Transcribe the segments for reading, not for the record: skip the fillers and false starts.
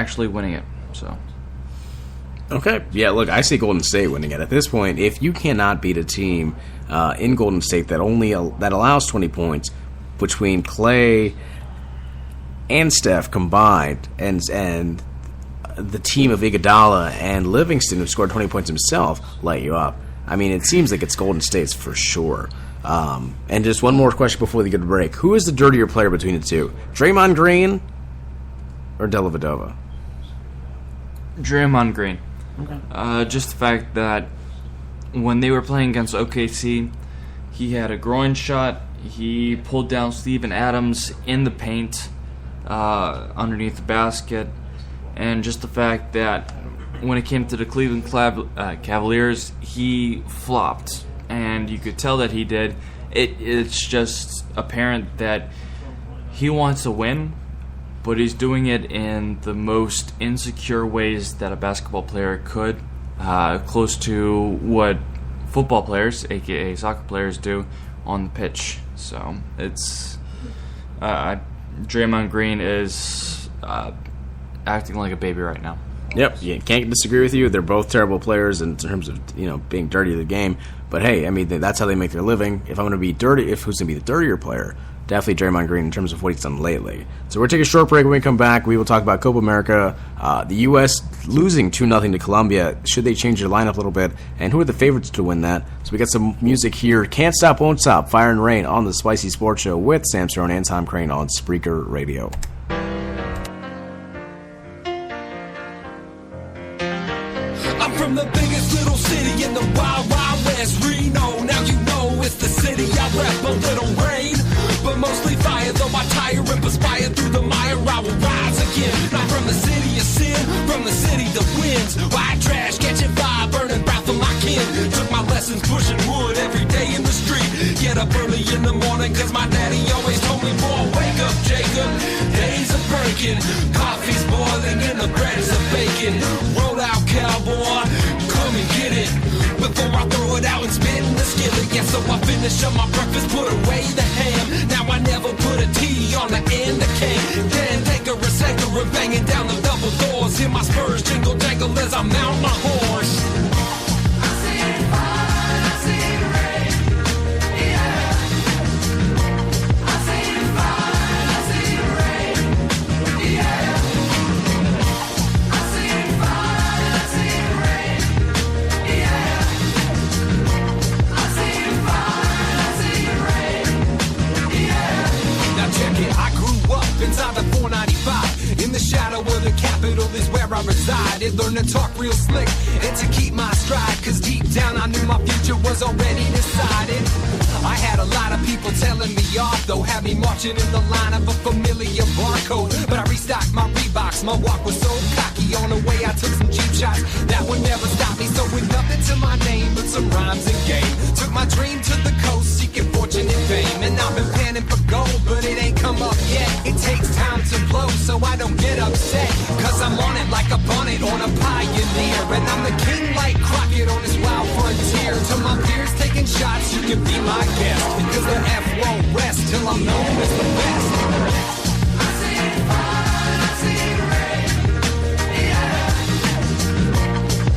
actually winning it. So. Okay. Yeah, look, I see Golden State winning it. At this point, if you cannot beat a team in Golden State that allows 20 points between Clay and Steph combined, and the team of Iguodala and Livingston, who scored 20 points himself, light you up. I mean, it seems like it's Golden State's for sure. And just one more question before we get to break. Who is the dirtier player between the two? Draymond Green or Dellavedova? Draymond Green. Okay. Just the fact that when they were playing against OKC, he had a groin shot. He pulled down Steven Adams in the paint underneath the basket. And just the fact that when it came to the Cleveland Cavaliers, he flopped. And you could tell that he did. It's just apparent that he wants to win, but he's doing it in the most insecure ways that a basketball player could, close to what football players, aka soccer players, do on the pitch. So it's Draymond Green is acting like a baby right now. Yep, you can't disagree with you. They're both terrible players in terms of being dirty to the game. But hey, I mean that's how they make their living. If I'm going to be dirty, who's going to be the dirtier player? Definitely Draymond Green in terms of what he's done lately. So we're taking a short break. When we come back, we will talk about Copa America, the U.S. losing 2-0 to Colombia. Should they change their lineup a little bit? And who are the favorites to win that? So we got some music here. Can't Stop, Won't Stop, Fire and Rain on the Spicy Sports Show with Sam Cerrone and Tom Crane on Spreaker Radio. I'm from the biggest little city in the wild, wild west, Reno. Now you know it's the city I rep. A little rain, but mostly fire. Though I tire and perspire through the mire, I will rise again. Not from the city of sin, from the city that wins. White trash, catching fire, burning breath for my kin. Took my lessons pushing wood every day in the street. Get up early in the morning, cause my daddy always told me, boy, wake up, Jacob. Days are breaking, coffee's boiling and the bread's a baking. Roll out, cowboy, come and get it. Before I throw it out and spit in the skillet. Yeah, so I finish up my breakfast, put away the ham. Now I never put a T on the end of K. Then take a receiver banging down the double doors. Hear my spurs jingle jangle as I mount my horse. I see fire, I see rain, yeah. I see fire, I see rain, yeah. I see fire, I see rain, yeah. I see fire, I see rain, yeah. Now check it, I grew up inside the 495. In the shadow of the Capitol is where I resided. Learned to talk real slick and to keep my stride. Cause deep down I knew my future was already decided. I had a lot of people telling me off, though, had me marching in the line of a familiar barcode. But I restocked my Reeboks, my walk was so cocky. On the way I took some cheap shots that would never stop me. So with nothing to my name but some rhymes and game, took my dream to the coast, seeking fortune and fame. And I've been panning for gold, but it ain't come up yet. It takes time to blow, so I don't get upset. Cause I'm on it like a bonnet on a pioneer. And I'm the king like Crockett on this wild frontier. To my peers taking shots, you can be my guest. Because the F won't rest till I'm known as the best. I see fire, I see rain, yeah.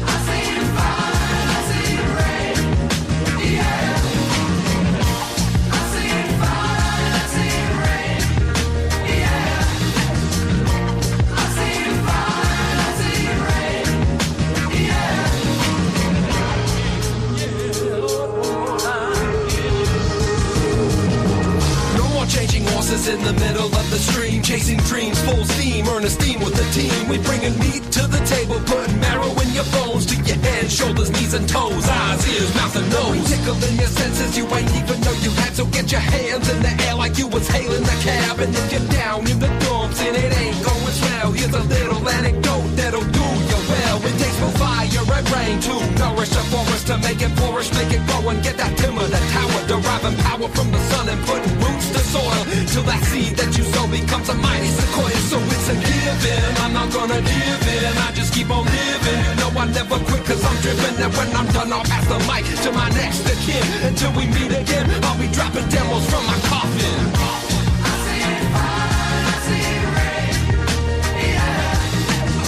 I see fire, I see rain, yeah. I see fire, I see rain, yeah. I see fire, I see rain, yeah. Changing horses in the middle of the stream, chasing dreams full steam, earn esteem with the team. We bringing meat to the table, putting marrow in your bones, to your head, shoulders, knees and toes, eyes, ears, mouth and nose. We tickling your senses you ain't even know you had. So get your hands in the air like you was hailing the cab. And if you're down in the dumps and it ain't going swell, here's a little anecdote that'll do you well. It takes more fire and rain to nourish a forest, to make it flourish, make it grow and get that timber, that tower, deriving power from the sun and putting roots to soil, till that seed that you sow becomes a mighty sequoia. So it's a given, I'm not gonna give in, I just keep on living. You know I never quit cause I'm driven, and when I'm done I'll pass the mic to my next of kin. Until we meet again, I'll be dropping demos from my coffin. I see fire, I see rain, yeah. I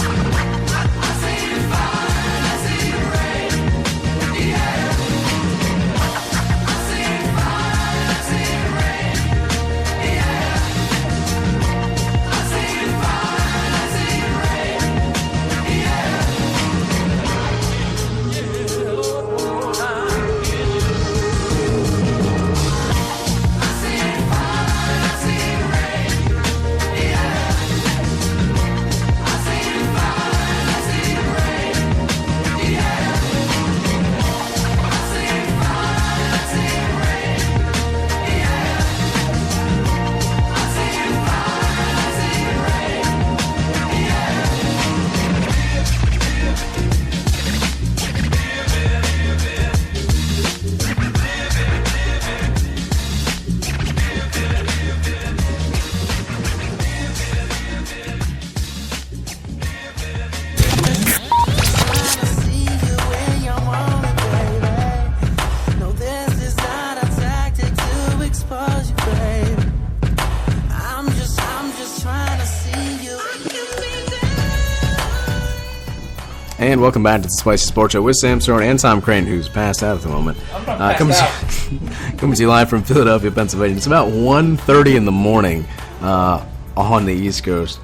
And welcome back to the Spicy Sports Show with Sam Stone and Tom Crane, who's passed out at the moment. Coming to you live from Philadelphia, Pennsylvania. It's about 1:30 in the morning on the East Coast.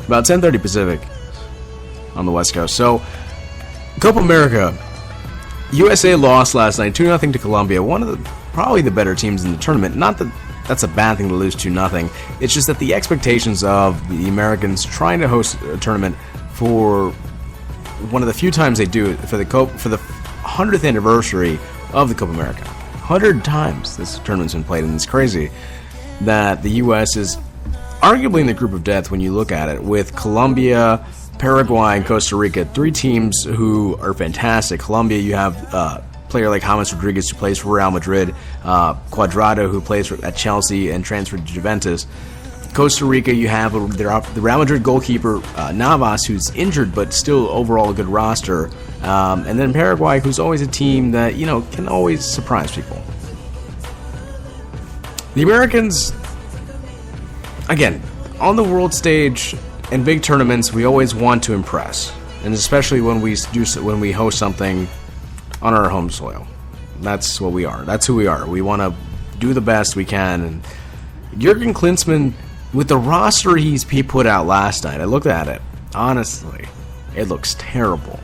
About 10:30 Pacific on the West Coast. So, Copa America. USA lost last night 2-0 to Colombia. One of probably the better teams in the tournament. Not that that's a bad thing to lose 2-0. It's just that the expectations of the Americans trying to host a tournament for one of the few times they do it for the 100th anniversary of the Copa America. 100 times this tournament's been played, and it's crazy that the U.S. is arguably in the group of death when you look at it, with Colombia, Paraguay, and Costa Rica, three teams who are fantastic. Colombia, you have a player like James Rodriguez, who plays for Real Madrid, Cuadrado, who plays at Chelsea and transferred to Juventus. Costa Rica, you have the Real Madrid goalkeeper, Navas, who's injured but still overall a good roster. And then Paraguay, who's always a team that, can always surprise people. The Americans, again, on the world stage and big tournaments, we always want to impress. And especially when we host something on our home soil. That's what we are. That's who we are. We want to do the best we can. And Jurgen Klinsmann, with the roster he put out last night, I looked at it. Honestly, it looks terrible.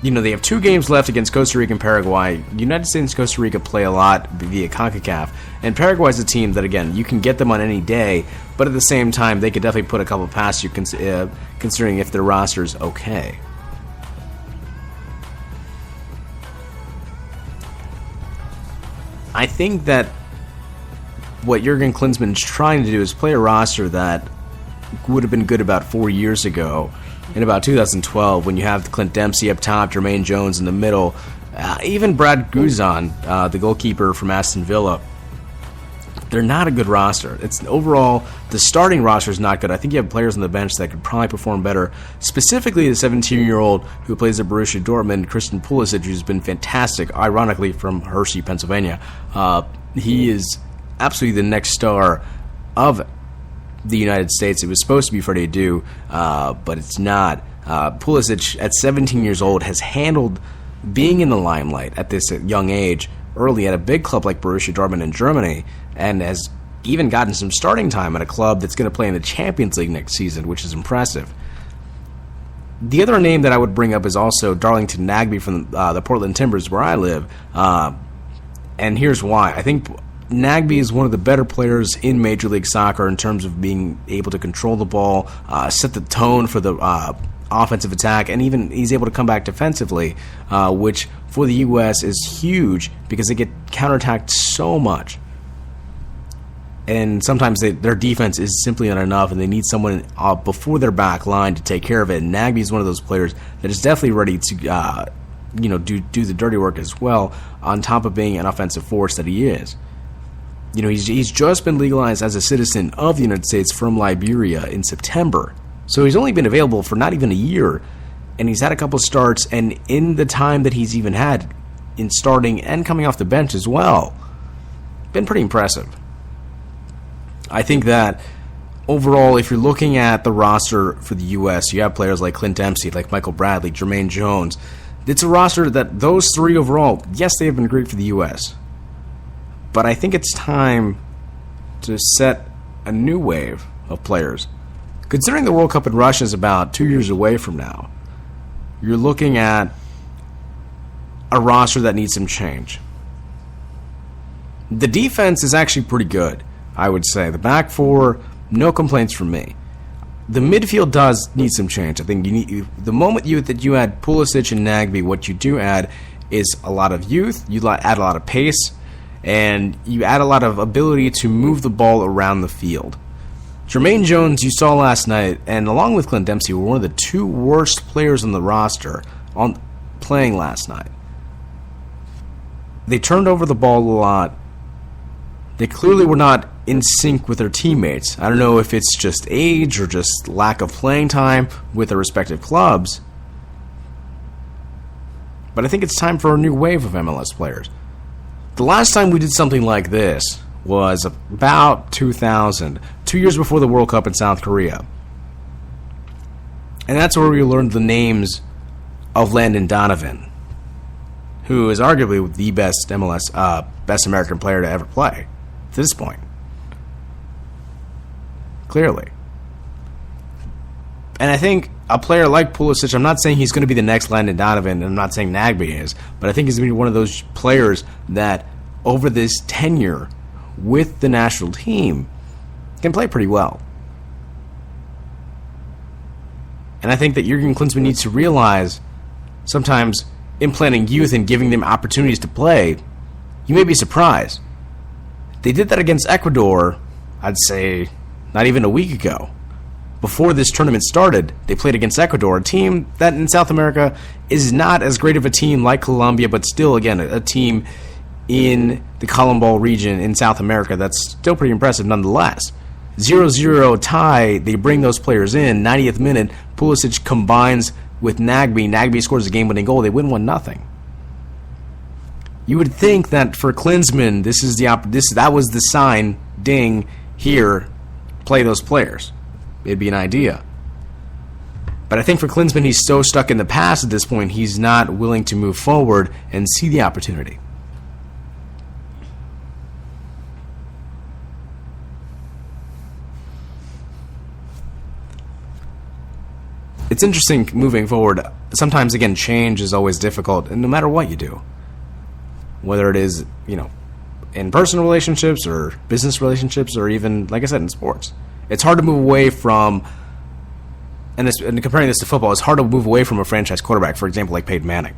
They have 2 games left against Costa Rica and Paraguay. United States and Costa Rica play a lot via CONCACAF. And Paraguay's a team that, again, you can get them on any day, but at the same time, they could definitely put a couple past you, considering if their roster's okay. I think that what Jurgen Klinsmann is trying to do is play a roster that would have been good about 4 years ago, in about 2012, when you have Clint Dempsey up top, Jermaine Jones in the middle, even Brad Guzan, the goalkeeper from Aston Villa. They're not a good roster. It's overall, the starting roster is not good. I think you have players on the bench that could probably perform better. Specifically, the 17-year-old who plays at Borussia Dortmund, Christian Pulisic, who's been fantastic, ironically from Hershey, Pennsylvania. He is absolutely the next star of the United States. It was supposed to be Freddie Adu, but it's not. Pulisic, at 17 years old, has handled being in the limelight at this young age, early at a big club like Borussia Dortmund in Germany, and has even gotten some starting time at a club that's going to play in the Champions League next season, which is impressive. The other name that I would bring up is also Darlington Nagbe from the Portland Timbers, where I live, and here's why. I think Nagbe is one of the better players in Major League Soccer in terms of being able to control the ball, set the tone for the offensive attack, and even he's able to come back defensively, which for the U.S. is huge because they get counterattacked so much. And sometimes their defense is simply not enough, and they need someone before their back line to take care of it. And Nagbe is one of those players that is definitely ready to do the dirty work as well, on top of being an offensive force that he is. He's just been legalized as a citizen of the United States from Liberia in September. So he's only been available for not even a year, and he's had a couple starts, and in the time that he's even had in starting and coming off the bench as well, been pretty impressive. I think that overall, if you're looking at the roster for the U.S., you have players like Clint Dempsey, like Michael Bradley, Jermaine Jones. It's a roster that those three overall, yes, they have been great for the U.S., but I think it's time to set a new wave of players. Considering the World Cup in Russia is about 2 years away from now, you're looking at a roster that needs some change. The defense is actually pretty good, I would say. The back four, no complaints from me. The midfield does need some change. I think the moment that you add Pulisic and Nagbe, what you do add is a lot of youth, you add a lot of pace, and you add a lot of ability to move the ball around the field. Jermaine Jones, you saw last night, and along with Clint Dempsey, were one of the 2 worst players on the roster playing last night. They turned over the ball a lot. They clearly were not in sync with their teammates. I don't know if it's just age or just lack of playing time with their respective clubs, but I think it's time for a new wave of MLS players. The last time we did something like this was about 2000, 2 years before the World Cup in South Korea. And that's where we learned the names of Landon Donovan, who is arguably the best best American player to ever play to this point. Clearly. And I think a player like Pulisic, I'm not saying he's going to be the next Landon Donovan, and I'm not saying Nagbe is, but I think he's going to be one of those players that over this tenure with the national team can play pretty well. And I think that Jurgen Klinsmann needs to realize sometimes implanting youth and giving them opportunities to play, you may be surprised. They did that against Ecuador, I'd say, not even a week ago. Before this tournament started, they played against Ecuador, a team that in South America is not as great of a team like Colombia, but still, again, a team in the Colombal region in South America that's still pretty impressive nonetheless. 0-0 tie, they bring those players in, 90th minute, Pulisic combines with Nagbe. Nagbe scores a game-winning goal. They win 1-0. You would think that for Klinsmann, that was the sign, ding, here, play those players. It'd be an idea. But I think for Klinsmann, he's so stuck in the past at this point, he's not willing to move forward and see the opportunity. It's interesting moving forward. Sometimes, again, change is always difficult, and no matter what you do, whether it is, in personal relationships or business relationships or even, like I said, in sports, it's hard to move away from, and comparing this to football, it's hard to move away from a franchise quarterback, for example, like Peyton Manning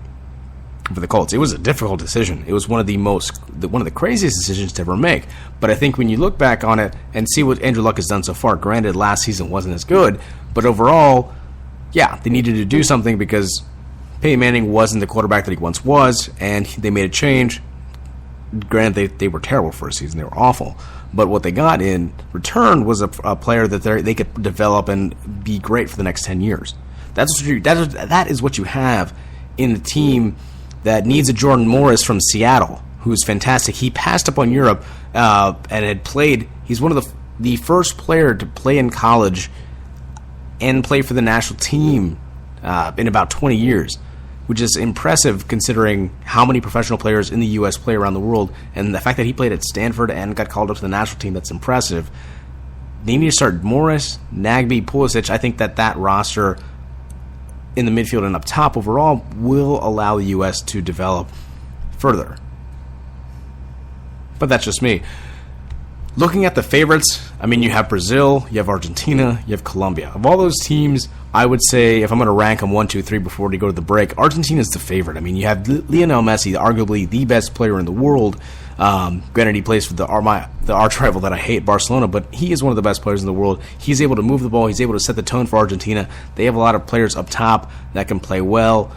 for the Colts. It was a difficult decision. It was one of the craziest decisions to ever make. But I think when you look back on it and see what Andrew Luck has done so far, granted, last season wasn't as good, but overall, yeah, they needed to do something because Peyton Manning wasn't the quarterback that he once was, and they made a change. Granted, they were terrible for a season. They were awful. But what they got in return was a player that they could develop and be great for the next 10 years. That is what you have in the team that needs a Jordan Morris from Seattle, who's fantastic. He passed up on Europe and had played. He's one of the first player to play in college and play for the national team in about 20 years, which is impressive considering how many professional players in the U.S. play around the world, and the fact that he played at Stanford and got called up to the national team, that's impressive. They need to start Morris, Nagbe, Pulisic. I think that roster in the midfield and up top overall will allow the U.S. to develop further. But that's just me. Looking at the favorites, you have Brazil, you have Argentina, you have Colombia. Of all those teams, I would say, if I'm going to rank them 1, 2, 3 before we go to the break, Argentina is the favorite. You have Lionel Messi, arguably the best player in the world. Granted, he plays for the arch rival that I hate, Barcelona, but he is one of the best players in the world. He's able to move the ball. He's able to set the tone for Argentina. They have a lot of players up top that can play well.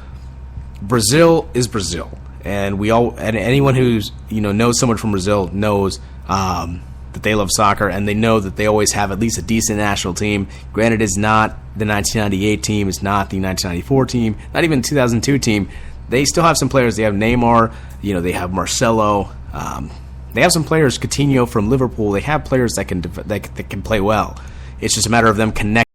Brazil is Brazil, and anyone who's knows someone from Brazil knows that they love soccer, and they know that they always have at least a decent national team. Granted, it's not the 1998 team, it's not the 1994 team, not even the 2002 team. They still have some players. They have Neymar, they have Marcelo. They have some players, Coutinho from Liverpool. They have players that can play well. It's just a matter of them connecting